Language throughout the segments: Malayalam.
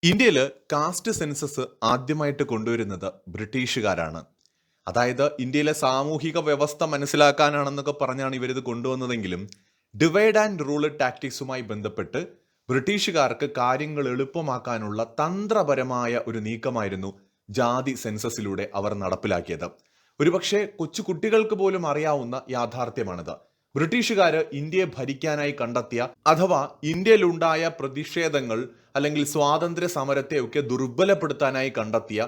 ഇന്ത്യയിൽ കാസ്റ്റ് സെൻസസ് ആദ്യമായിട്ട് കൊണ്ടുവരുന്നത് ബ്രിട്ടീഷുകാരാണ്. അതായത് ഇന്ത്യയിലെ സാമൂഹിക വ്യവസ്ഥ മനസ്സിലാക്കാനാണെന്നൊക്കെ പറഞ്ഞാണ് ഇവരിത് കൊണ്ടുവന്നതെങ്കിലും ഡിവൈഡ് ആൻഡ് റൂൾ ടാക്ടിക്സുമായി ബന്ധപ്പെട്ട് ബ്രിട്ടീഷുകാർക്ക് കാര്യങ്ങൾ എളുപ്പമാക്കാനുള്ള തന്ത്രപരമായ ഒരു നീക്കമായിരുന്നു ജാതി സെൻസസിലൂടെ അവർ നടപ്പിലാക്കിയത്. ഒരുപക്ഷെ കൊച്ചു കുട്ടികൾക്ക് പോലും അറിയാവുന്ന യാഥാർത്ഥ്യമാണിത്. ബ്രിട്ടീഷുകാര് ഇന്ത്യയെ ഭരിക്കാനായി കണ്ടെത്തിയ അഥവാ ഇന്ത്യയിലുണ്ടായ പ്രതിഷേധങ്ങൾ അല്ലെങ്കിൽ സ്വാതന്ത്ര്യ സമരത്തെയൊക്കെ ദുർബലപ്പെടുത്താനായി കണ്ടെത്തിയ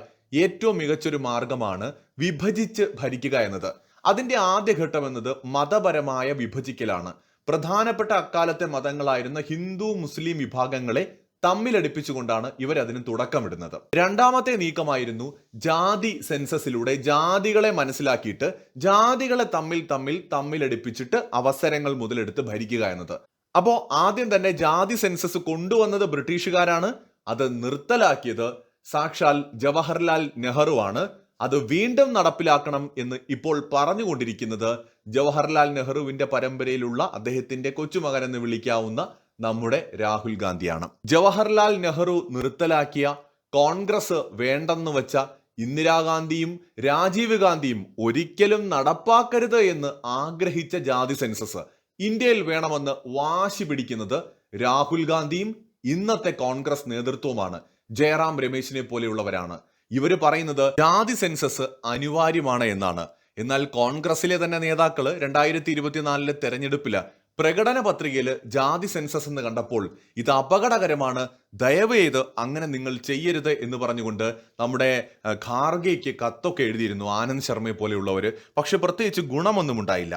ഏറ്റവും മികച്ചൊരു മാർഗമാണ് വിഭജിച്ച് ഭരിക്കുക എന്നത്. അതിന്റെ ആദ്യഘട്ടം എന്നത് മതപരമായ വിഭജിക്കലാണ്. പ്രധാനപ്പെട്ട അക്കാലത്തെ മതങ്ങളായിരുന്ന ഹിന്ദു മുസ്ലിം വിഭാഗങ്ങളെ തമ്മിലടിപ്പിച്ചുകൊണ്ടാണ് ഇവരതിന് തുടക്കമിടുന്നത്. രണ്ടാമത്തെ നീക്കമായിരുന്നു ജാതി സെൻസസിലൂടെ ജാതികളെ മനസ്സിലാക്കിയിട്ട് ജാതികളെ തമ്മിലടിപ്പിച്ചിട്ട് അവസരങ്ങൾ മുതലെടുത്ത് ഭരിക്കുക എന്നത്. അപ്പോ ആദ്യം തന്നെ ജാതി സെൻസസ് കൊണ്ടുവന്നത് ബ്രിട്ടീഷുകാരാണ്. അത് നിർത്തലാക്കിയത് സാക്ഷാൽ ജവഹർലാൽ നെഹ്റു ആണ്. അത് വീണ്ടും നടപ്പിലാക്കണം എന്ന് ഇപ്പോൾ പറഞ്ഞുകൊണ്ടിരിക്കുന്നത് ജവഹർലാൽ നെഹ്റുവിന്റെ പരമ്പരയിലുള്ള അദ്ദേഹത്തിന്റെ കൊച്ചുമകൻ എന്ന് വിളിക്കാവുന്ന നമ്മുടെ രാഹുൽ ഗാന്ധിയാണ്. ജവഹർലാൽ നെഹ്റു നിർത്തലാക്കിയ, കോൺഗ്രസ് വേണ്ടെന്ന് വെച്ച ഇന്ദിരാഗാന്ധിയും രാജീവ് ഗാന്ധിയും ഒരിക്കലും നടപ്പാക്കരുത് എന്ന് ആഗ്രഹിച്ച ജാതി സെൻസസ് ഇന്ത്യയിൽ വേണമെന്ന് വാശി പിടിക്കുന്നത് രാഹുൽ ഗാന്ധിയും ഇന്നത്തെ കോൺഗ്രസ് നേതൃത്വവുമാണ്. ജയറാം രമേശിനെ പോലെയുള്ളവരാണ്. ഇവർ പറയുന്നത് ജാതി സെൻസസ് അനിവാര്യമാണ് എന്നാണ്. എന്നാൽ കോൺഗ്രസിലെ തന്നെ നേതാക്കള് 2024 തെരഞ്ഞെടുപ്പില് പ്രകടന പത്രികയിൽ ജാതി സെൻസസ് എന്ന് കണ്ടപ്പോൾ ഇത് അപകടകരമാണ്, ദയവ് ചെയ്ത് അങ്ങനെ നിങ്ങൾ ചെയ്യരുത് എന്ന് പറഞ്ഞുകൊണ്ട് നമ്മുടെ ഖാർഗെയ്ക്ക് കത്തൊക്കെ എഴുതിയിരുന്നു, ആനന്ദ് ശർമ്മയെ പോലെയുള്ളവര്. പക്ഷെ പ്രത്യേകിച്ച് ഗുണമൊന്നും ഉണ്ടായില്ല.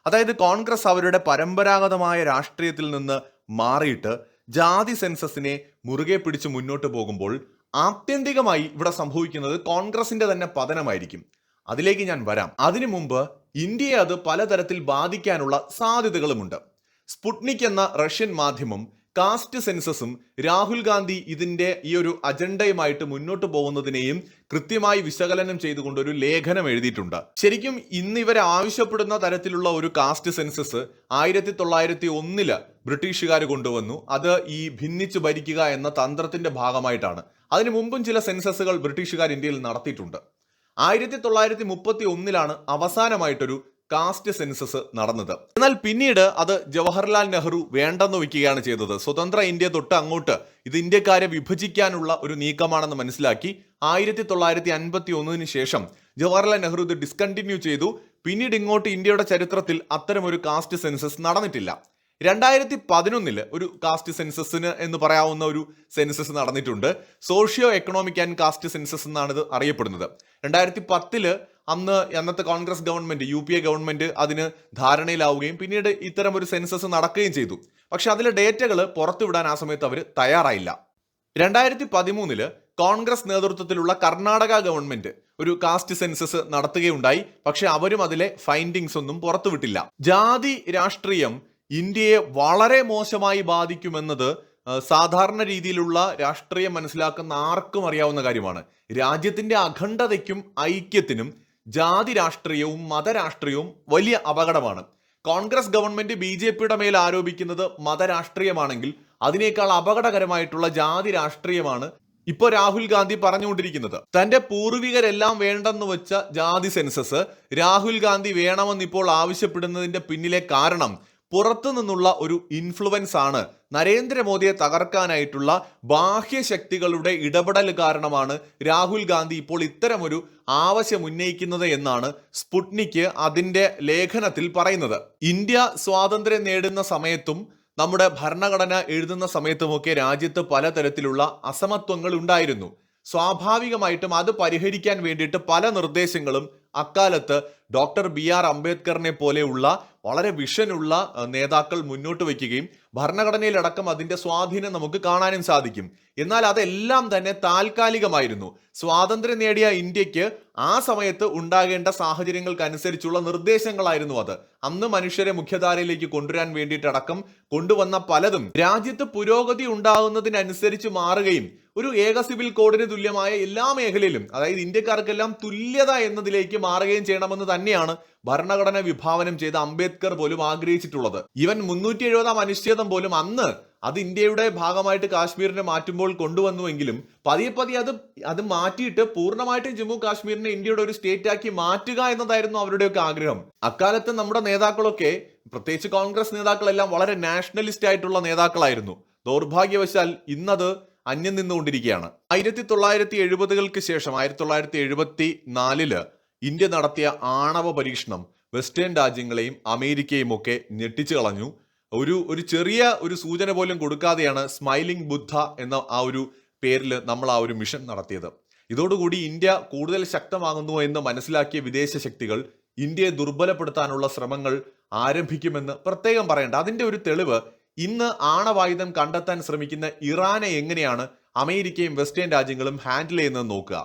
അതായത് കോൺഗ്രസ് അവരുടെ പരമ്പരാഗതമായ രാഷ്ട്രീയത്തിൽ നിന്ന് മാറിയിട്ട് ജാതി സെൻസസിനെ മുറുകെ പിടിച്ച് മുന്നോട്ട് പോകുമ്പോൾ ആത്യന്തികമായി ഇവിടെ സംഭവിക്കുന്നത് കോൺഗ്രസിന്റെ തന്നെ പതനമായിരിക്കും. അതിലേക്ക് ഞാൻ വരാം. അതിനു മുമ്പ് ഇന്ത്യയെ അത് പലതരത്തിൽ ബാധിക്കാനുള്ള സാധ്യതകളുമുണ്ട്. സ്പുട്നിക് എന്ന റഷ്യൻ മാധ്യമം കാസ്റ്റ് സെൻസസും രാഹുൽ ഗാന്ധി ഇതിന്റെ ഈ ഒരു അജണ്ടയുമായിട്ട് മുന്നോട്ട് പോകുന്നതിനെയും കൃത്യമായി വിശകലനം ചെയ്തുകൊണ്ട് ഒരു ലേഖനം എഴുതിയിട്ടുണ്ട്. ശരിക്കും ഇന്ന് ഇവരെ ആവശ്യപ്പെടുന്ന തരത്തിലുള്ള ഒരു കാസ്റ്റ് സെൻസസ് 1901 ബ്രിട്ടീഷുകാർ കൊണ്ടുവന്നു. അത് ഈ ഭിന്നിച്ചു ഭരിക്കുക എന്ന തന്ത്രത്തിന്റെ ഭാഗമായിട്ടാണ്. അതിനു മുമ്പും ചില സെൻസസുകൾ ബ്രിട്ടീഷുകാർ ഇന്ത്യയിൽ നടത്തിയിട്ടുണ്ട്. 1931 അവസാനമായിട്ടൊരു കാസ്റ്റ് സെൻസസ് നടന്നത്. എന്നാൽ പിന്നീട് അത് ജവഹർലാൽ നെഹ്റു വേണ്ടെന്ന് വയ്ക്കുകയാണ് ചെയ്തത്. സ്വതന്ത്ര ഇന്ത്യ തൊട്ട് അങ്ങോട്ട് ഇത് ഇന്ത്യക്കാരെ വിഭജിക്കാനുള്ള ഒരു നീക്കമാണെന്ന് മനസ്സിലാക്കി 1951 ശേഷം ജവഹർലാൽ നെഹ്റു ഇത് ഡിസ്കണ്ടിന്യൂ ചെയ്തു. പിന്നീട് ഇങ്ങോട്ട് ഇന്ത്യയുടെ ചരിത്രത്തിൽ അത്തരം ഒരു കാസ്റ്റ് സെൻസസ് നടന്നിട്ടില്ല. 2011 ഒരു കാസ്റ്റ് സെൻസസിന് എന്ന് പറയാവുന്ന ഒരു സെൻസസ് നടന്നിട്ടുണ്ട്. Socio economic and cast census എന്നാണ് ഇത് അറിയപ്പെടുന്നത്. 2010 അന്നത്തെ കോൺഗ്രസ് ഗവൺമെന്റ് UPA ഗവൺമെന്റ് അതിന് ധാരണയിലാവുകയും പിന്നീട് ഇത്തരം ഒരു സെൻസസ് നടക്കുകയും ചെയ്തു. പക്ഷെ അതിലെ ഡേറ്റകൾ പുറത്തുവിടാൻ ആ സമയത്ത് അവർ തയ്യാറായില്ല. 2013 കോൺഗ്രസ് നേതൃത്വത്തിലുള്ള കർണാടക ഗവൺമെന്റ് ഒരു കാസ്റ്റ് സെൻസസ് നടത്തുകയുണ്ടായി. പക്ഷെ അവരും അതിലെ ഫൈൻഡിങ്സ് ഒന്നും പുറത്തുവിട്ടില്ല. ജാതി രാഷ്ട്രീയം ഇന്ത്യയെ വളരെ മോശമായി ബാധിക്കുമെന്നത് സാധാരണ രീതിയിലുള്ള രാഷ്ട്രീയം മനസ്സിലാക്കുന്ന ആർക്കും അറിയാവുന്ന കാര്യമാണ്. രാജ്യത്തിന്റെ അഖണ്ഡതയ്ക്കും ഐക്യത്തിനും ജാതി രാഷ്ട്രീയവും മതരാഷ്ട്രീയവും വലിയ അപകടമാണ്. കോൺഗ്രസ് ഗവൺമെന്റ് BJPയുടെ മേൽ ആരോപിക്കുന്നത് മതരാഷ്ട്രീയമാണെങ്കിൽ അതിനേക്കാൾ അപകടകരമായിട്ടുള്ള ജാതി രാഷ്ട്രീയമാണ് ഇപ്പൊ രാഹുൽ ഗാന്ധി പറഞ്ഞുകൊണ്ടിരിക്കുന്നത്. തന്റെ പൂർവികരെല്ലാം വേണ്ടെന്ന് വെച്ച ജാതി സെൻസസ് രാഹുൽ ഗാന്ധി വേണമെന്ന് ഇപ്പോൾ ആവശ്യപ്പെടുന്നതിന്റെ പിന്നിലെ കാരണം പുറത്തു നിന്നുള്ള ഒരു ഇൻഫ്ലുവൻസ് ആണ്. നരേന്ദ്രമോദിയെ തകർക്കാനായിട്ടുള്ള ബാഹ്യശക്തികളുടെ ഇടപെടൽ കാരണമാണ് രാഹുൽ ഗാന്ധി ഇപ്പോൾ ഇത്തരമൊരു ആവശ്യം ഉന്നയിക്കുന്നത് എന്നാണ് സ്പുട്നിക് അതിന്റെ ലേഖനത്തിൽ പറയുന്നത്. ഇന്ത്യ സ്വാതന്ത്ര്യം നേടുന്ന സമയത്തും നമ്മുടെ ഭരണഘടന എഴുതുന്ന സമയത്തുമൊക്കെ രാജ്യത്ത് പലതരത്തിലുള്ള അസമത്വങ്ങൾ ഉണ്ടായിരുന്നു. സ്വാഭാവികമായിട്ടും അത് പരിഹരിക്കാൻ വേണ്ടിയിട്ട് പല നിർദ്ദേശങ്ങളും അക്കാലത്ത് ഡോക്ടർ BR അംബേദ്കറിനെ പോലെയുള്ള വളരെ വിഷനുള്ള നേതാക്കൾ മുന്നോട്ട് വയ്ക്കുകയും ഭരണഘടനയിലടക്കം അതിന്റെ സ്വാധീനം നമുക്ക് കാണാനും സാധിക്കും. എന്നാൽ അതെല്ലാം തന്നെ താൽക്കാലികമായിരുന്നു. സ്വാതന്ത്ര്യം നേടിയ ഇന്ത്യക്ക് ആ സമയത്ത് ഉണ്ടാകേണ്ട സാഹചര്യങ്ങൾക്കനുസരിച്ചുള്ള നിർദ്ദേശങ്ങളായിരുന്നു അത്. അന്ന് മനുഷ്യരെ മുഖ്യധാരയിലേക്ക് കൊണ്ടുവരാൻ വേണ്ടിയിട്ടടക്കം കൊണ്ടുവന്ന പലതും രാജ്യത്ത് പുരോഗതി ഉണ്ടാകുന്നതിനനുസരിച്ച് മാറുകയും ഒരു ഏക സിവിൽ കോഡിന് തുല്യമായ എല്ലാ മേഖലയിലും, അതായത് ഇന്ത്യക്കാർക്കെല്ലാം തുല്യത എന്നതിലേക്ക് മാറുകയും ചെയ്യണമെന്ന് തന്നെയാണ് ഭരണഘടന വിഭാവനം ചെയ്ത അംബേദ്കർ പോലും ആഗ്രഹിച്ചിട്ടുള്ളത്. ഈവൻ 370 അനുച്ഛേദം പോലും അന്ന് അത് ഇന്ത്യയുടെ ഭാഗമായിട്ട് കാശ്മീരിനെ മാറ്റുമ്പോൾ കൊണ്ടുവന്നുവെങ്കിലും പതിയെ പതിയെ അത് മാറ്റിയിട്ട് പൂർണ്ണമായിട്ടും ജമ്മു കാശ്മീരിനെ ഇന്ത്യയുടെ ഒരു സ്റ്റേറ്റ് ആക്കി മാറ്റുക എന്നതായിരുന്നു അവരുടെയൊക്കെ ആഗ്രഹം. അക്കാലത്ത് നമ്മുടെ നേതാക്കളൊക്കെ, പ്രത്യേകിച്ച് കോൺഗ്രസ് നേതാക്കളെല്ലാം വളരെ നാഷണലിസ്റ്റ് ആയിട്ടുള്ള നേതാക്കളായിരുന്നു. ദൗർഭാഗ്യവശാൽ ഇന്നത് അന്യം നിന്നുകൊണ്ടിരിക്കുകയാണ്. 1970-കൾക്ക് ശേഷം 1974 ഇന്ത്യ നടത്തിയ ആണവ പരീക്ഷണം വെസ്റ്റേൺ രാജ്യങ്ങളെയും അമേരിക്കയും ഒക്കെ ഞെട്ടിച്ചു കളഞ്ഞു. ഒരു ചെറിയ ഒരു സൂചന പോലും കൊടുക്കാതെയാണ് സ്മൈലിംഗ് ബുദ്ധ എന്ന ആ ഒരു പേരിൽ നമ്മൾ ആ ഒരു മിഷൻ നടത്തിയത്. ഇതോടുകൂടി ഇന്ത്യ കൂടുതൽ ശക്തമാകുന്നു എന്ന് മനസ്സിലാക്കിയ വിദേശ ശക്തികൾ ഇന്ത്യയെ ദുർബലപ്പെടുത്താനുള്ള ശ്രമങ്ങൾ ആരംഭിക്കുമെന്ന് പ്രത്യേകം പറയേണ്ട. അതിന്റെ ഒരു തെളിവ് ഇന്ന് ആണവായുധം കണ്ടെത്താൻ ശ്രമിക്കുന്ന ഇറാനെ എങ്ങനെയാണ് അമേരിക്കയും വെസ്റ്റേൺ രാജ്യങ്ങളും ഹാൻഡിൽ ചെയ്യുന്നത് നോക്കുക,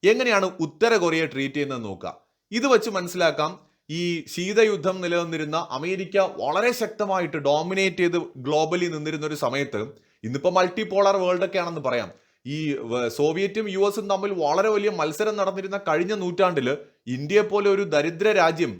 എങ്ങനെയാണ് ഉത്തര കൊറിയ ട്രീറ്റ് ചെയ്യുന്നത് നോക്കുക. ഇത് വെച്ച് മനസ്സിലാക്കാം ഈ ശീതയുദ്ധം നിലനിന്നിരുന്ന അമേരിക്ക വളരെ ശക്തമായിട്ട് ഡോമിനേറ്റ് ചെയ്ത് ഗ്ലോബലി നിന്നിരുന്ന ഒരു സമയത്ത്, ഇന്നിപ്പോൾ മൾട്ടിപോളർ വേൾഡ് ഒക്കെ ആണെന്ന് പറയാം, ഈ സോവിയറ്റും യു എസും തമ്മിൽ വളരെ വലിയ മത്സരം നടന്നിരുന്ന കഴിഞ്ഞ നൂറ്റാണ്ടില് ഇന്ത്യയെ പോലെ ഒരു ദരിദ്ര രാജ്യം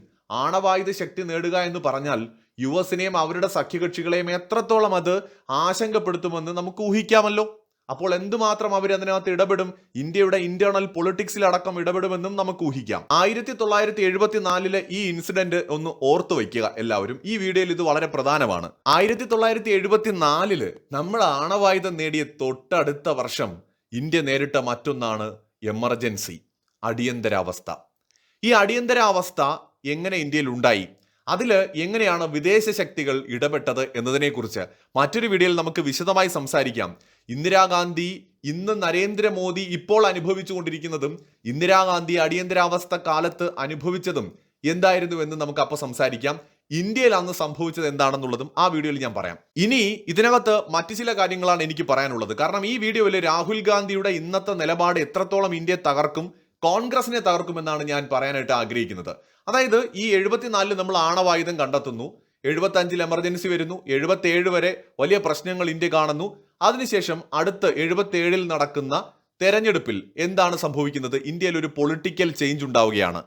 ആണവായുധ ശക്തി നേടുക എന്ന് പറഞ്ഞാൽ യു എസിനെയും അവരുടെ സഖ്യകക്ഷികളെയും എത്രത്തോളം അത് ആശങ്കപ്പെടുത്തുമെന്ന് നമുക്ക് ഊഹിക്കാമല്ലോ. അപ്പോൾ എന്തുമാത്രം അവർ അതിനകത്ത് ഇടപെടും, ഇന്ത്യയുടെ ഇന്റേണൽ പൊളിറ്റിക്സിലടക്കം ഇടപെടുമെന്നും നമുക്ക് ഊഹിക്കാം. 1974 ഈ ഇൻസിഡന്റ് ഒന്ന് ഓർത്തു വയ്ക്കുക എല്ലാവരും. ഈ വീഡിയോയിൽ ഇത് വളരെ പ്രധാനമാണ്. 1974 നമ്മൾ ആണവായുധം നേടിയ തൊട്ടടുത്ത വർഷം ഇന്ത്യ നേരിട്ട മറ്റൊന്നാണ് എമർജൻസി, അടിയന്തരാവസ്ഥ. ഈ അടിയന്തരാവസ്ഥ എങ്ങനെ ഇന്ത്യയിൽ ഉണ്ടായി, അതിൽ എങ്ങനെയാണ് വിദേശ ശക്തികൾ ഇടപെട്ടത് എന്നതിനെക്കുറിച്ച് മറ്റൊരു വീഡിയോയിൽ നമുക്ക് വിശദമായി സംസാരിക്കാം. ഇന്ദിരാഗാന്ധി ഇന്ന് നരേന്ദ്രമോദി ഇപ്പോൾ അനുഭവിച്ചുകൊണ്ടിരിക്കുന്നതും ഇന്ദിരാഗാന്ധി അടിയന്തരാവസ്ഥ കാലത്ത് അനുഭവിച്ചതും എന്തായിരുന്നു എന്ന് നമുക്ക് അപ്പോൾ സംസാരിക്കാം. ഇന്ത്യയിൽ അന്ന് സംഭവിച്ചത് എന്താണെന്നുള്ളതും ആ വീഡിയോയിൽ ഞാൻ പറയാം. ഇനി ഇതിനകത്ത് മറ്റു ചില കാര്യങ്ങളാണ് എനിക്ക് പറയാനുള്ളത്. കാരണം ഈ വീഡിയോയിൽ രാഹുൽ ഗാന്ധിയുടെ ഇന്നത്തെ നിലപാട് എത്രത്തോളം ഇന്ത്യയെ തകർക്കും, കോൺഗ്രസിനെ തകർക്കുമെന്നാണ് ഞാൻ പറയാനായിട്ട് ആഗ്രഹിക്കുന്നത്. അതായത് ഈ 74 നമ്മൾ ആണവായുധം കണ്ടെത്തുന്നു, 75 എമർജൻസി വരുന്നു, 77 വരെ വലിയ പ്രശ്നങ്ങൾ ഇന്ത്യ കാണുന്നു. അതിനുശേഷം അടുത്ത് 77 നടക്കുന്ന തെരഞ്ഞെടുപ്പിൽ എന്താണ് സംഭവിക്കുന്നത്? ഇന്ത്യയിൽ ഒരു പൊളിറ്റിക്കൽ ചേഞ്ച് ഉണ്ടാവുകയാണ്.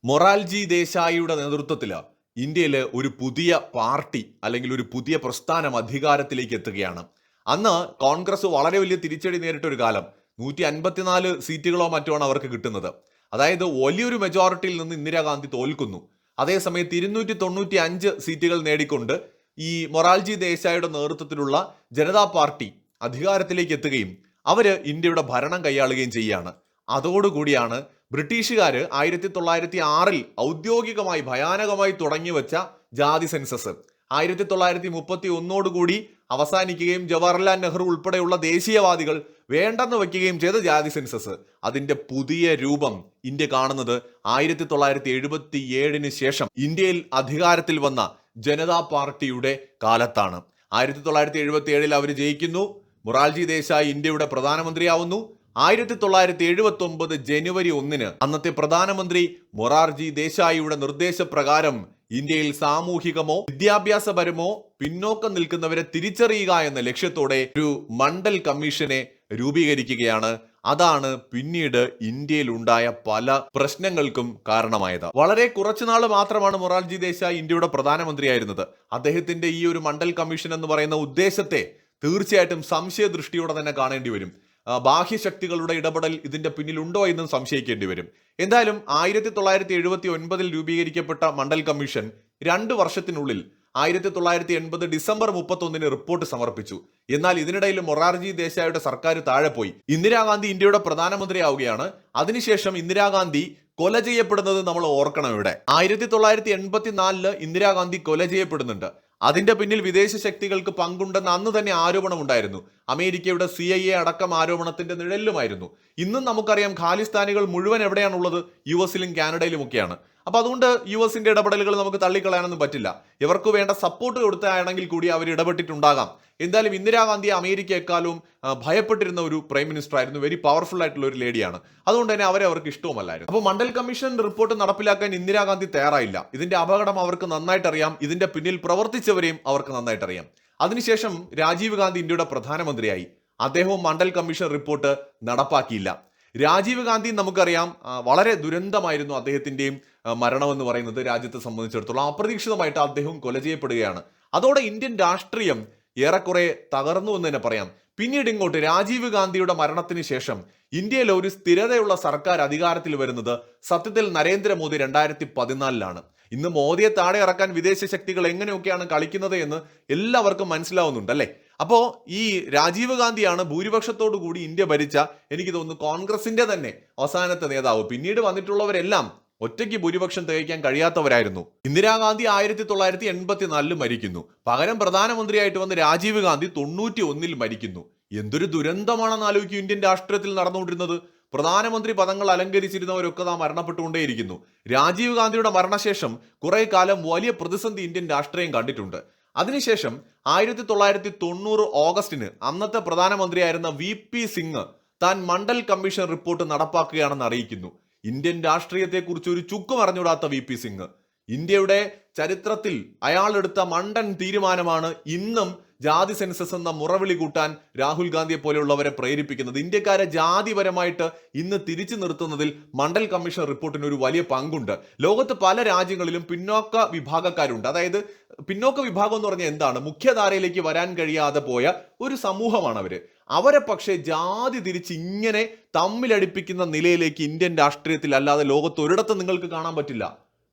മൊറാർജി ദേശായിയുടെ നേതൃത്വത്തിൽ ഇന്ത്യയിൽ ഒരു പുതിയ പാർട്ടി അല്ലെങ്കിൽ ഒരു പുതിയ പ്രസ്ഥാനം അധികാരത്തിലേക്ക് എത്തുകയാണ്. അന്ന് കോൺഗ്രസ് വളരെ വലിയ തിരിച്ചടി നേരിട്ട ഒരു കാലം. 154 സീറ്റുകളോ മറ്റോ ആണ് അവർക്ക് കിട്ടുന്നത്. അതായത് വലിയൊരു മെജോറിറ്റിയിൽ നിന്ന് ഇന്ദിരാഗാന്ധി തോൽക്കുന്നു. അതേസമയത്ത് 295 സീറ്റുകൾ നേടിക്കൊണ്ട് ഈ മൊറാർജി ദേശായിയുടെ നേതൃത്വത്തിലുള്ള ജനതാ പാർട്ടി അധികാരത്തിലേക്ക് എത്തുകയും അവര് ഇന്ത്യയുടെ ഭരണം കൈയാളുകയും ചെയ്യുകയാണ്. അതോടുകൂടിയാണ് ബ്രിട്ടീഷുകാര് 1906 ഔദ്യോഗികമായി ഭയാനകമായി തുടങ്ങി വെച്ച ജാതി സെൻസസ് 1931 അവസാനിക്കുകയും ജവഹർലാൽ നെഹ്റു ഉൾപ്പെടെയുള്ള ദേശീയവാദികൾ വേണ്ടെന്ന് വയ്ക്കുകയും ചെയ്ത ജാതി സെൻസസ്, അതിന്റെ പുതിയ രൂപം ഇന്ത്യ കാണുന്നത് 1977 ശേഷം ഇന്ത്യയിൽ അധികാരത്തിൽ വന്ന ജനതാ പാർട്ടിയുടെ കാലത്താണ്. 1977 അവർ ജയിക്കുന്നു. മൊറാർജി ദേശായി ഇന്ത്യയുടെ പ്രധാനമന്ത്രിയാവുന്നു. 1979 ജനുവരി 1 അന്നത്തെ പ്രധാനമന്ത്രി മൊറാർജി ദേശായിയുടെ നിർദ്ദേശപ്രകാരം ഇന്ത്യയിൽ സാമൂഹികമോ വിദ്യാഭ്യാസപരമോ പിന്നോക്കം നിൽക്കുന്നവരെ തിരിച്ചറിയുക എന്ന ലക്ഷ്യത്തോടെ ഒരു മണ്ഡൽ കമ്മീഷനെ രൂപീകരിക്കുകയാണ്. അതാണ് പിന്നീട് ഇന്ത്യയിൽ ഉണ്ടായ പല പ്രശ്നങ്ങൾക്കും കാരണമായത്. വളരെ കുറച്ചുനാൾ മാത്രമാണ് മൊറാർജി ദേശായി ഇന്ത്യയുടെ പ്രധാനമന്ത്രിയായിരുന്നത്. അദ്ദേഹത്തിന്റെ ഈ ഒരു മണ്ഡൽ കമ്മീഷൻ എന്ന് പറയുന്ന ഉദ്ദേശത്തെ തീർച്ചയായിട്ടും സംശയദൃഷ്ടിയോടെ തന്നെ കാണേണ്ടി വരും. ബാഹ്യശക്തികളുടെ ഇടപെടൽ ഇതിന്റെ പിന്നിലുണ്ടോ എന്നും സംശയിക്കേണ്ടി വരും. എന്തായാലും 1979 രൂപീകരിക്കപ്പെട്ട മണ്ഡൽ കമ്മീഷൻ 2 വർഷത്തിനുള്ളിൽ 1980 ഡിസംബർ 31 റിപ്പോർട്ട് സമർപ്പിച്ചു. എന്നാൽ ഇതിനിടയിൽ മൊറാർജി ദേശായിയുടെ സർക്കാർ താഴെ പോയി. ഇന്ദിരാഗാന്ധി ഇന്ത്യയുടെ പ്രധാനമന്ത്രിയാവുകയാണ്. അതിനുശേഷം ഇന്ദിരാഗാന്ധി കൊല ചെയ്യപ്പെടുന്നത് നമ്മൾ ഓർക്കണം. ഇവിടെ 1984 ഇന്ദിരാഗാന്ധി കൊല ചെയ്യപ്പെടുന്നുണ്ട്. അതിന്റെ പിന്നിൽ വിദേശ ശക്തികൾക്ക് പങ്കുണ്ടെന്ന് അന്ന് തന്നെ ആരോപണമുണ്ടായിരുന്നു. അമേരിക്കയുടെ CIA അടക്കം ആരോപണത്തിന്റെ നിഴലിലുമായിരുന്നു. ഇന്നും നമുക്കറിയാം ഖാലിസ്ഥാനികൾ മുഴുവൻ എവിടെയാണുള്ളത്? US-ലും കാനഡയിലുമൊക്കെയാണ്. അപ്പൊ അതുകൊണ്ട് US ഇടപെടലുകൾ നമുക്ക് തള്ളിക്കളയാനൊന്നും പറ്റില്ല. ഇവർക്ക് വേണ്ട സപ്പോർട്ട് കൊടുത്താണെങ്കിൽ കൂടി അവർ ഇടപെട്ടിട്ടുണ്ടാകാം. എന്തായാലും ഇന്ദിരാഗാന്ധി അമേരിക്ക എക്കാലവും ഭയപ്പെട്ടിരുന്ന ഒരു പ്രൈം മിനിസ്റ്റർ ആയിരുന്നു. വെരി പവർഫുൾ ആയിട്ടുള്ള ഒരു ലേഡിയാണ്. അതുകൊണ്ട് തന്നെ അവർക്ക് ഇഷ്ടവുമല്ലായിരുന്നു. അപ്പോൾ മണ്ഡൽ കമ്മീഷൻ റിപ്പോർട്ട് നടപ്പിലാക്കാൻ ഇന്ദിരാഗാന്ധി തയ്യാറായില്ല. ഇതിന്റെ അപകടം അവർക്ക് നന്നായിട്ട് അറിയാം. ഇതിന്റെ പിന്നിൽ പ്രവർത്തിച്ചവരെയും അവർക്ക് നന്നായിട്ട് അറിയാം. അതിനുശേഷം രാജീവ് ഗാന്ധി ഇന്ത്യയുടെ പ്രധാനമന്ത്രിയായി. അദ്ദേഹവും മണ്ഡൽ കമ്മീഷൻ റിപ്പോർട്ട് നടപ്പാക്കിയില്ല. രാജീവ് ഗാന്ധി നമുക്കറിയാം വളരെ ദുരന്തമായിരുന്നു അദ്ദേഹത്തിന്റെയും മരണമെന്ന് പറയുന്നത്. രാജ്യത്തെ സംബന്ധിച്ചിടത്തോളം അപ്രതീക്ഷിതമായിട്ട് അദ്ദേഹം കൊല ചെയ്യപ്പെടുകയാണ്. അതോടെ ഇന്ത്യൻ രാഷ്ട്രീയം ഏറെക്കുറെ തകർന്നു എന്ന് തന്നെ പറയാം. പിന്നീട് ഇങ്ങോട്ട് രാജീവ് ഗാന്ധിയുടെ മരണത്തിന് ശേഷം ഇന്ത്യയിൽ ഒരു സ്ഥിരതയുള്ള സർക്കാർ അധികാരത്തിൽ വരുന്നത് സത്യത്തിൽ നരേന്ദ്രമോദി 2014 ഇന്ന് മോദിയെ താഴെ ഇറക്കാൻ വിദേശ ശക്തികൾ എങ്ങനെയൊക്കെയാണ് കളിക്കുന്നത് എന്ന് എല്ലാവർക്കും മനസ്സിലാവുന്നുണ്ട് അല്ലേ? അപ്പോ ഈ രാജീവ് ഗാന്ധിയാണ് ഭൂരിപക്ഷത്തോടു കൂടി ഇന്ത്യ ഭരിച്ച, എനിക്ക് തോന്നുന്നു, കോൺഗ്രസിന്റെ തന്നെ അവസാനത്തെ നേതാവ്. പിന്നീട് വന്നിട്ടുള്ളവരെല്ലാം ഒറ്റയ്ക്ക് ഭൂരിപക്ഷം തികയ്ക്കാൻ കഴിയാത്തവരായിരുന്നു. ഇന്ദിരാഗാന്ധി 1984 മരിക്കുന്നു. പകരം പ്രധാനമന്ത്രിയായിട്ട് വന്ന് രാജീവ് ഗാന്ധി 91 മരിക്കുന്നു. എന്തൊരു ദുരന്തമാണെന്ന് ആലോചിക്കും ഇന്ത്യൻ രാഷ്ട്രീയത്തിൽ നടന്നുകൊണ്ടിരുന്നത്. പ്രധാനമന്ത്രി പദങ്ങൾ അലങ്കരിച്ചിരുന്നവരൊക്കെ നാം മരണപ്പെട്ടുകൊണ്ടേയിരിക്കുന്നു. രാജീവ് ഗാന്ധിയുടെ മരണശേഷം കുറെ കാലം വലിയ പ്രതിസന്ധി ഇന്ത്യൻ രാഷ്ട്രീയം കണ്ടിട്ടുണ്ട്. അതിനുശേഷം 1990 ഓഗസ്റ്റിന് അന്നത്തെ പ്രധാനമന്ത്രിയായിരുന്ന VP സിംഗ് താൻ മണ്ഡൽ കമ്മീഷൻ റിപ്പോർട്ട് നടപ്പാക്കുകയാണെന്ന് അറിയിക്കുന്നു. ഇന്ത്യൻ രാഷ്ട്രീയത്തെക്കുറിച്ച് ഒരു ചുക്കും അറിഞ്ഞൂടാത്ത VP സിംഗ് ഇന്ത്യയുടെ ചരിത്രത്തിൽ അയാൾ എടുത്ത മണ്ടൻ തീരുമാനമാണ് ഇന്നും ജാതി സെൻസസ് എന്ന മുറവിളി കൂട്ടാൻ രാഹുൽ ഗാന്ധിയെ പോലെയുള്ളവരെ പ്രേരിപ്പിക്കുന്നത്. ഇന്ത്യക്കാരെ ജാതിപരമായിട്ട് ഇന്ന് തിരിച്ചു നിർത്തുന്നതിൽ മണ്ഡൽ കമ്മീഷൻ റിപ്പോർട്ടിന് ഒരു വലിയ പങ്കുണ്ട്. ലോകത്ത് പല രാജ്യങ്ങളിലും പിന്നോക്ക വിഭാഗക്കാരുണ്ട്. അതായത് പിന്നോക്ക വിഭാഗം എന്ന് പറഞ്ഞാൽ എന്താണ്? മുഖ്യധാരയിലേക്ക് വരാൻ കഴിയാതെ പോയ ഒരു സമൂഹമാണ് അവരെ പക്ഷേ ജാതി തിരിച്ച് ഇങ്ങനെ തമ്മിലടിപ്പിക്കുന്ന നിലയിലേക്ക് ഇന്ത്യൻ രാഷ്ട്രീയത്തിൽ അല്ലാതെ ലോകത്ത് ഒരിടത്തും നിങ്ങൾക്ക് കാണാൻ പറ്റില്ല.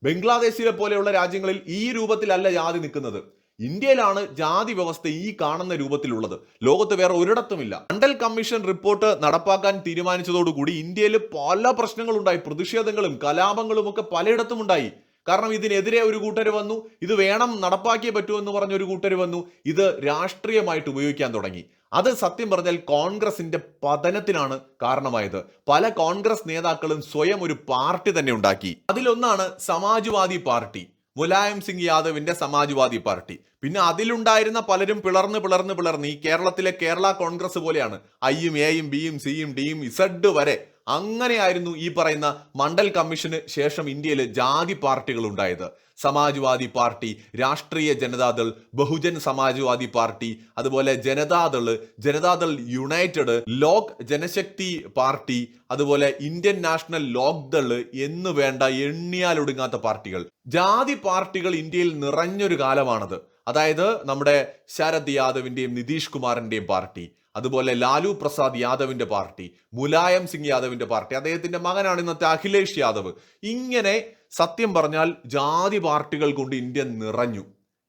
ബംഗ്ലാദേശിലെ പോലെയുള്ള രാജ്യങ്ങളിൽ ഈ രൂപത്തിലല്ല ജാതി നിൽക്കുന്നത്. ഇന്ത്യയിലാണ് ജാതി വ്യവസ്ഥ ഈ കാണുന്ന രൂപത്തിലുള്ളത്. ലോകത്ത് വേറെ ഒരിടത്തുമില്ല. മണ്ഡൽ കമ്മീഷൻ റിപ്പോർട്ട് നടപ്പാക്കാൻ തീരുമാനിച്ചതോടുകൂടി ഇന്ത്യയിൽ പല പ്രശ്നങ്ങളുണ്ടായി. പ്രതിഷേധങ്ങളും കലാപങ്ങളും ഒക്കെ പലയിടത്തും ഉണ്ടായി. കാരണം ഇതിനെതിരെ ഒരു കൂട്ടർ വന്നു, ഇത് വേണം, നടപ്പാക്കിയേ പറ്റൂ എന്ന് പറഞ്ഞ ഒരു കൂട്ടർ വന്നു, ഇത് രാഷ്ട്രീയമായിട്ട് ഉപയോഗിക്കാൻ തുടങ്ങി. അത് സത്യം പറഞ്ഞാൽ കോൺഗ്രസിന്റെ പതനത്തിനാണ് കാരണമായത്. പല കോൺഗ്രസ് നേതാക്കളും സ്വയം ഒരു പാർട്ടി തന്നെ ഉണ്ടാക്കി. അതിലൊന്നാണ് സമാജ്വാദി പാർട്ടി, മുലായം സിംഗ് യാദവിന്റെ സമാജ്വാദി പാർട്ടി. പിന്നെ അതിലുണ്ടായിരുന്ന പലരും പിളർന്ന് ഈ കേരളത്തിലെ കേരള കോൺഗ്രസ് പോലെയാണ്. ഐയും എയും ബിയും സിയും ഡിയും ഇസഡ് വരെ. അങ്ങനെയായിരുന്നു ഈ പറയുന്ന മണ്ഡൽ കമ്മീഷന് ശേഷം ഇന്ത്യയിൽ ജാതി പാർട്ടികൾ ഉണ്ടായത്. സമാജ്വാദി പാർട്ടി, രാഷ്ട്രീയ ജനതാദൾ, ബഹുജൻ സമാജ്വാദി പാർട്ടി, അതുപോലെ ജനതാദൾ യുണൈറ്റഡ്, ലോക് ജനശക്തി പാർട്ടി, അതുപോലെ ഇന്ത്യൻ നാഷണൽ ലോക് ദൾ എന്ന് വേണ്ട എണ്ണിയാലൊടുങ്ങാത്ത പാർട്ടികൾ. ജാതി പാർട്ടികൾ ഇന്ത്യയിൽ നിറഞ്ഞൊരു കാലമാണത്. അതായത് നമ്മുടെ ശരദ് യാദവിന്റെയും നിതീഷ് കുമാറിന്റെയും പാർട്ടി, അതുപോലെ ലാലു പ്രസാദ് യാദവിന്റെ പാർട്ടി, മുലായം സിംഗ് യാദവിന്റെ പാർട്ടി, അദ്ദേഹത്തിന്റെ മകനാണ് ഇന്നത്തെ അഖിലേഷ് യാദവ്. ഇങ്ങനെ സത്യം പറഞ്ഞാൽ ജാതി പാർട്ടികൾ കൊണ്ട് ഇന്ത്യ നിറഞ്ഞു.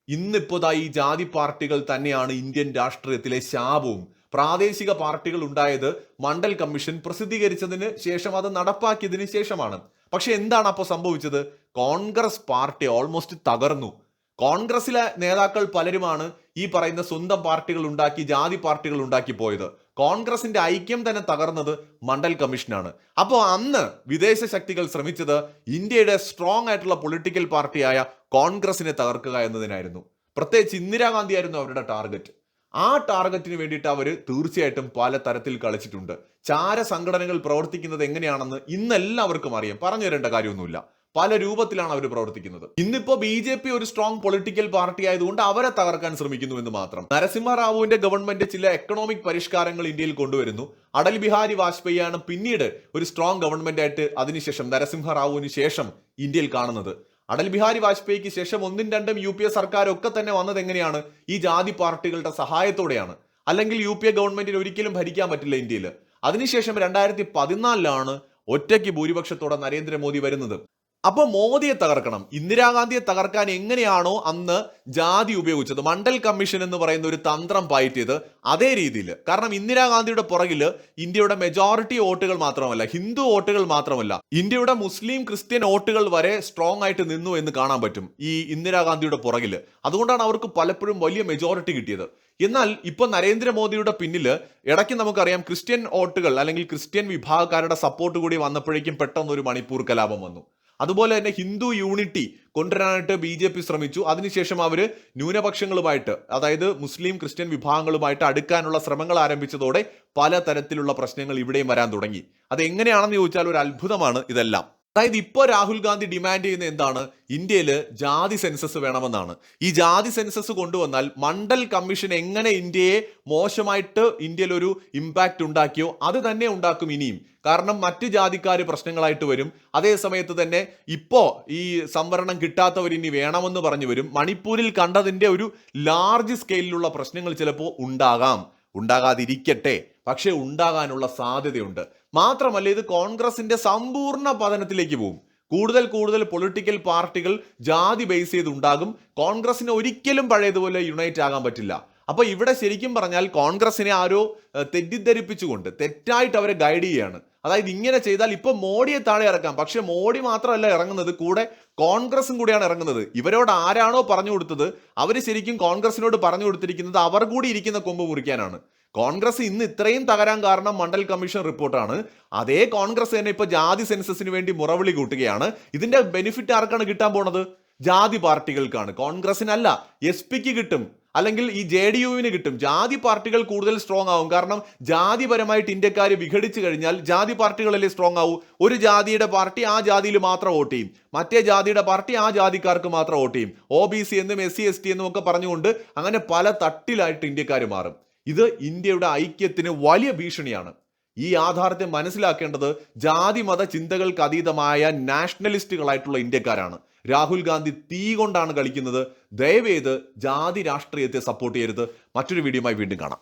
ഇന്നിപ്പോതാ ഈ ജാതി പാർട്ടികൾ തന്നെയാണ് ഇന്ത്യൻ രാഷ്ട്രീയത്തിലെ ശാപവും. പ്രാദേശിക പാർട്ടികൾ ഉണ്ടായത് മണ്ഡൽ കമ്മീഷൻ പ്രസിദ്ധീകരിച്ചതിന് ശേഷം, അത് നടപ്പാക്കിയതിന് ശേഷമാണ്. പക്ഷെ എന്താണ് അപ്പോൾ സംഭവിച്ചത്? കോൺഗ്രസ് പാർട്ടി ഓൾമോസ്റ്റ് തകർന്നു. കോൺഗ്രസിലെ നേതാക്കൾ പലരുമാണ് ഈ പറയുന്ന സ്വന്തം പാർട്ടികൾ ഉണ്ടാക്കി, ജാതി പാർട്ടികൾ ഉണ്ടാക്കി പോയത്. കോൺഗ്രസിന്റെ ഐക്യം തന്നെ തകർന്നത് മണ്ഡൽ കമ്മീഷനാണ്. അപ്പോൾ അന്ന് വിദേശ ശക്തികൾ ശ്രമിച്ചത് ഇന്ത്യയുടെ സ്ട്രോങ് ആയിട്ടുള്ള പൊളിറ്റിക്കൽ പാർട്ടിയായ കോൺഗ്രസിനെ തകർക്കുക എന്നതിനായിരുന്നു. പ്രത്യേകിച്ച് ഇന്ദിരാഗാന്ധി ആയിരുന്നു അവരുടെ ടാർഗറ്റ്. ആ ടാർഗറ്റിന് വേണ്ടിയിട്ട് അവർ തീർച്ചയായിട്ടും പല തരത്തിൽ കളിച്ചിട്ടുണ്ട്. ചാര സംഘടനകൾ പ്രവർത്തിക്കുന്നത് എങ്ങനെയാണെന്ന് ഇന്ന് എല്ലാവർക്കും അറിയാം. പറഞ്ഞു തരേണ്ട കാര്യമൊന്നുമില്ല. പല രൂപത്തിലാണ് അവർ പ്രവർത്തിക്കുന്നത്. ഇന്നിപ്പോ BJP ഒരു സ്ട്രോങ് പൊളിറ്റിക്കൽ പാർട്ടി ആയതുകൊണ്ട് അവരെ തകർക്കാൻ ശ്രമിക്കുന്നു എന്ന് മാത്രം. നരസിംഹറാവുവിന്റെ ഗവൺമെന്റ് ചില എക്കണോമിക് പരിഷ്കാരങ്ങൾ ഇന്ത്യയിൽ കൊണ്ടുവരുന്നു. അടൽ ബിഹാരി വാജ്പേയിയാണ് പിന്നീട് ഒരു സ്ട്രോങ് ഗവൺമെന്റ് ആയിട്ട് അതിനുശേഷം നരസിംഹറാവുവിന് ശേഷം ഇന്ത്യയിൽ കാണുന്നത്. അടൽ ബിഹാരി വാജ്പേയിക്ക് ശേഷം 1ഉം 2ഉം UPA സർക്കാരൊക്കെ തന്നെ വന്നത് എങ്ങനെയാണ്? ഈ ജാതി പാർട്ടികളുടെ സഹായത്തോടെയാണ്. അല്ലെങ്കിൽ UPA ഗവൺമെന്റിന് ഒരിക്കലും ഭരിക്കാൻ പറ്റില്ല ഇന്ത്യയിൽ. അതിനുശേഷം 2014 ഒറ്റയ്ക്ക് ഭൂരിപക്ഷത്തോടെ നരേന്ദ്രമോദി വരുന്നത്. അപ്പൊ മോദിയെ തകർക്കണം, ഇന്ദിരാഗാന്ധിയെ തകർക്കാൻ എങ്ങനെയാണോ അന്ന് ജാതി ഉപയോഗിച്ചത്, മണ്ഡൽ കമ്മീഷൻ എന്ന് പറയുന്ന ഒരു തന്ത്രം പയറ്റിയത്, അതേ രീതിയിൽ. കാരണം ഇന്ദിരാഗാന്ധിയുടെ പുറകില് ഇന്ത്യയുടെ മെജോറിറ്റി വോട്ടുകൾ മാത്രമല്ല, ഹിന്ദു വോട്ടുകൾ മാത്രമല്ല, ഇന്ത്യയുടെ മുസ്ലിം ക്രിസ്ത്യൻ വോട്ടുകൾ വരെ സ്ട്രോങ് ആയിട്ട് നിന്നു എന്ന് കാണാൻ പറ്റും ഈ ഇന്ദിരാഗാന്ധിയുടെ പുറകില്. അതുകൊണ്ടാണ് അവർക്ക് പലപ്പോഴും വലിയ മെജോറിറ്റി കിട്ടിയത്. എന്നാൽ ഇപ്പൊ നരേന്ദ്രമോദിയുടെ പിന്നില് ഇടയ്ക്ക് നമുക്കറിയാം ക്രിസ്ത്യൻ വോട്ടുകൾ അല്ലെങ്കിൽ ക്രിസ്ത്യൻ വിഭാഗക്കാരുടെ സപ്പോർട്ട് കൂടി വന്നപ്പോഴേക്കും പെട്ടെന്ന് ഒരു മണിപ്പൂർ കലാപം വന്നു. അതുപോലെ തന്നെ ഹിന്ദു യൂണിറ്റി കൊണ്ടുവരാനായിട്ട് BJP ശ്രമിച്ചു. അതിനുശേഷം അവർ ന്യൂനപക്ഷങ്ങളുമായിട്ട്, അതായത് മുസ്ലിം ക്രിസ്ത്യൻ വിഭാഗങ്ങളുമായിട്ട് അടുക്കാനുള്ള ശ്രമങ്ങൾ ആരംഭിച്ചതോടെ പല തരത്തിലുള്ള പ്രശ്നങ്ങൾ ഇവിടെയും വരാൻ തുടങ്ങി. അത് എങ്ങനെയാണെന്ന് ചോദിച്ചാൽ ഒരു അത്ഭുതമാണ് ഇതെല്ലാം. അതായത് ഇപ്പോൾ രാഹുൽ ഗാന്ധി ഡിമാൻഡ് ചെയ്യുന്ന എന്താണ്? ഇന്ത്യയിൽ ജാതി സെൻസസ് വേണമെന്നാണ്. ഈ ജാതി സെൻസസ് കൊണ്ടുവന്നാൽ മണ്ഡൽ കമ്മീഷൻ എങ്ങനെ ഇന്ത്യയെ മോശമായിട്ട് ഇന്ത്യയിൽ ഒരു ഇമ്പാക്റ്റ് ഉണ്ടാക്കിയോ അത് തന്നെ ഉണ്ടാക്കും ഇനിയും. കാരണം മറ്റ് ജാതിക്കാർ പ്രശ്നങ്ങളായിട്ട് വരും. അതേ സമയത്ത് തന്നെ ഇപ്പോ ഈ സംവരണം കിട്ടാത്തവർ ഇനി വേണമെന്ന് പറഞ്ഞു വരും. മണിപ്പൂരിൽ കണ്ടതിന്റെ ഒരു ലാർജ് സ്കെയിലുള്ള പ്രശ്നങ്ങൾ ചിലപ്പോൾ ഉണ്ടാകാതിരിക്കട്ടെ, പക്ഷെ ഉണ്ടാകാനുള്ള സാധ്യതയുണ്ട്. മാത്രമല്ല ഇത് കോൺഗ്രസിന്റെ സമ്പൂർണ്ണ പതനത്തിലേക്ക് പോകും. കൂടുതൽ പൊളിറ്റിക്കൽ പാർട്ടികൾ ജാതി ബേസ് ചെയ്തുണ്ടാകും. കോൺഗ്രസിന് ഒരിക്കലും പഴയതുപോലെ യുണൈറ്റ് ആകാൻ പറ്റില്ല. അപ്പൊ ഇവിടെ ശരിക്കും പറഞ്ഞാൽ കോൺഗ്രസിനെ ആരോ തെറ്റിദ്ധരിപ്പിച്ചുകൊണ്ട് തെറ്റായിട്ട് അവരെ ഗൈഡ് ചെയ്യുകയാണ്. അതായത് ഇങ്ങനെ ചെയ്താൽ ഇപ്പൊ മോഡിയെ താഴെ ഇറക്കാം, പക്ഷെ മോഡി മാത്രമല്ല ഇറങ്ങുന്നത്, കൂടെ കോൺഗ്രസും കൂടിയാണ് ഇറങ്ങുന്നത്. ഇവരോട് ആരാണോ പറഞ്ഞു കൊടുത്തത് അവര് ശരിക്കും കോൺഗ്രസിനോട് പറഞ്ഞു കൊടുത്തിരിക്കുന്നത് അവർ കൂടി ഇരിക്കുന്ന കൊമ്പ് മുറിക്കാനാണ്. കോൺഗ്രസ് ഇന്ന് ഇത്രയും തകരാൻ കാരണം മണ്ഡൽ കമ്മീഷൻ റിപ്പോർട്ടാണ്. അതേ കോൺഗ്രസ് തന്നെ ഇപ്പൊ ജാതി സെൻസസിന് വേണ്ടി മുറവിളി കൂട്ടുകയാണ്. ഇതിന്റെ ബെനിഫിറ്റ് ആർക്കാണ് കിട്ടാൻ പോണത്? ജാതി പാർട്ടികൾക്കാണ്, കോൺഗ്രസിനല്ല. SP കിട്ടും, അല്ലെങ്കിൽ ഈ JDUവിന് കിട്ടും. ജാതി പാർട്ടികൾ കൂടുതൽ സ്ട്രോങ് ആവും. കാരണം ജാതിപരമായിട്ട് ഇന്ത്യക്കാർ വിഘടിച്ചു കഴിഞ്ഞാൽ ജാതി പാർട്ടികളല്ലേ സ്ട്രോങ് ആവും. ഒരു ജാതിയുടെ പാർട്ടി ആ ജാതിയിൽ മാത്രം വോട്ട് ചെയ്യും, മറ്റേ ജാതിയുടെ പാർട്ടി ആ ജാതിക്കാർക്ക് മാത്രം വോട്ട് ചെയ്യും. OBC എന്നും SC ST എന്നും ഒക്കെ പറഞ്ഞുകൊണ്ട് അങ്ങനെ പല തട്ടിലായിട്ട് ഇന്ത്യക്കാർ മാറും. ഇത് ഇന്ത്യയുടെ ഐക്യത്തിന് വലിയ ഭീഷണിയാണ്. ഈ യാഥാർത്ഥ്യം മനസ്സിലാക്കേണ്ടത് ജാതി മത ചിന്തകൾക്ക് അതീതമായ നാഷണലിസ്റ്റുകളായിട്ടുള്ള ഇന്ത്യക്കാരാണ്. രാഹുൽ ഗാന്ധി തീ കൊണ്ടാണ് കളിക്കുന്നത്. ദയവേത് ജാതി രാഷ്ട്രീയത്തെ സപ്പോർട്ട് ചെയ്യരുത്. മറ്റൊരു വീഡിയോയുമായി വീണ്ടും കാണാം.